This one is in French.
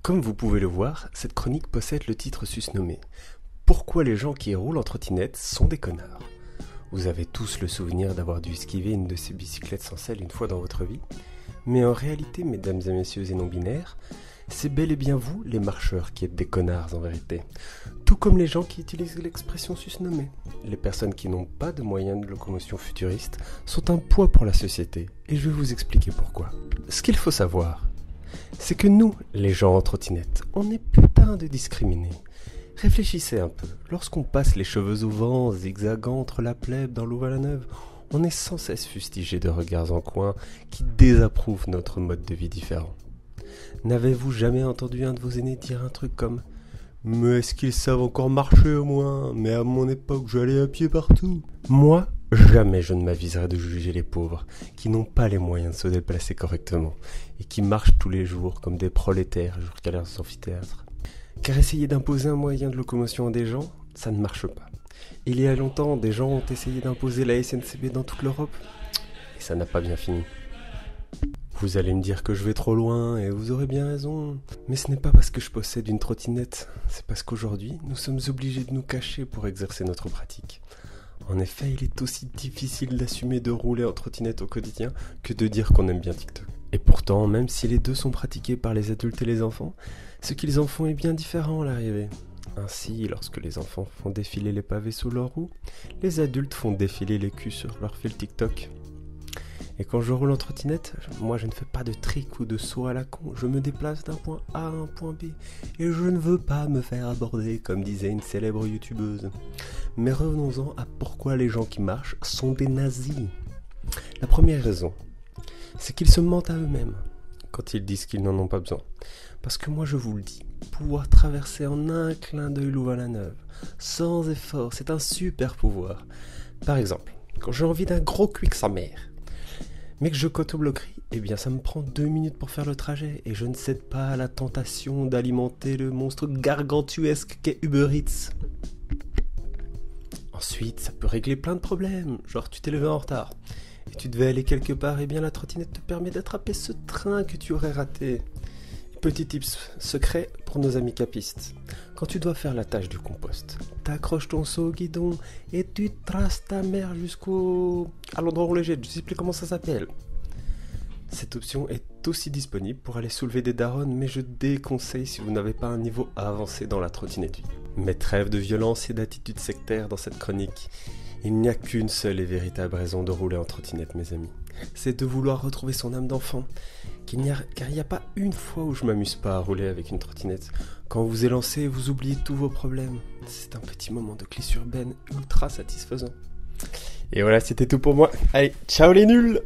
Comme vous pouvez le voir, cette chronique possède le titre susnommé « Pourquoi les gens qui roulent en trottinette sont des connards ?» Vous avez tous le souvenir d'avoir dû esquiver une de ces bicyclettes sans selle une fois dans votre vie. Mais en réalité, mesdames et messieurs et non-binaires, c'est bel et bien vous, les marcheurs, qui êtes des connards en vérité. Tout comme les gens qui utilisent l'expression susnommée. Les personnes qui n'ont pas de moyens de locomotion futuriste sont un poids pour la société, et je vais vous expliquer pourquoi. Ce qu'il faut savoir, c'est que nous, les gens en trottinette, on est putain de discriminés. Réfléchissez un peu, lorsqu'on passe les cheveux au vent, zigzagant entre la plèbe dans Louvain-la-Neuve, on est sans cesse fustigé de regards en coin qui désapprouvent notre mode de vie différent. N'avez-vous jamais entendu un de vos aînés dire un truc comme « Mais est-ce qu'ils savent encore marcher au moins ? Mais à mon époque, j'allais à pied partout !» Moi, jamais je ne m'aviserai de juger les pauvres, qui n'ont pas les moyens de se déplacer correctement, et qui marchent tous les jours comme des prolétaires jusqu'à leurs amphithéâtres. Car essayer d'imposer un moyen de locomotion à des gens, ça ne marche pas. Il y a longtemps, des gens ont essayé d'imposer la SNCB dans toute l'Europe, et ça n'a pas bien fini. Vous allez me dire que je vais trop loin, et vous aurez bien raison. Mais ce n'est pas parce que je possède une trottinette, c'est parce qu'aujourd'hui, nous sommes obligés de nous cacher pour exercer notre pratique. En effet, il est aussi difficile d'assumer de rouler en trottinette au quotidien que de dire qu'on aime bien TikTok. Et pourtant, même si les deux sont pratiqués par les adultes et les enfants, ce qu'ils en font est bien différent à l'arrivée. Ainsi, lorsque les enfants font défiler les pavés sous leurs roues, les adultes font défiler les culs sur leur fil TikTok. Et quand je roule en trottinette, moi je ne fais pas de trick ou de saut à la con, je me déplace d'un point A à un point B. Et je ne veux pas me faire aborder, comme disait une célèbre youtubeuse. Mais revenons-en à pourquoi les gens qui marchent sont des nazis. La première raison, c'est qu'ils se mentent à eux-mêmes quand ils disent qu'ils n'en ont pas besoin. Parce que moi je vous le dis, pouvoir traverser en un clin d'œil Louvain-la-Neuve, sans effort, c'est un super pouvoir. Par exemple, quand j'ai envie d'un gros cuic sa mère, mais que je cote au bloquerie, eh bien ça me prend 2 minutes pour faire le trajet, et je ne cède pas à la tentation d'alimenter le monstre gargantuesque qu'est Uber Eats. Ensuite, ça peut régler plein de problèmes, genre tu t'es levé en retard, et tu devais aller quelque part, et bien la trottinette te permet d'attraper ce train que tu aurais raté. Petit tips secret pour nos amis capistes. Quand tu dois faire la tâche du compost, t'accroches ton seau au guidon et tu traces ta mère à l'endroit où on les jette. Je sais plus comment ça s'appelle. Cette option est aussi disponible pour aller soulever des darons, mais je déconseille si vous n'avez pas un niveau avancé dans la trottinette vie. Mais trêve de violence et d'attitude sectaire dans cette chronique. Il n'y a qu'une seule et véritable raison de rouler en trottinette, mes amis. C'est de vouloir retrouver son âme d'enfant. Car il n'y a pas une fois où je m'amuse pas à rouler avec une trottinette. Quand vous est lancé, vous oubliez tous vos problèmes. C'est un petit moment de glisse urbaine ultra satisfaisant. Et voilà, c'était tout pour moi. Allez, ciao les nuls!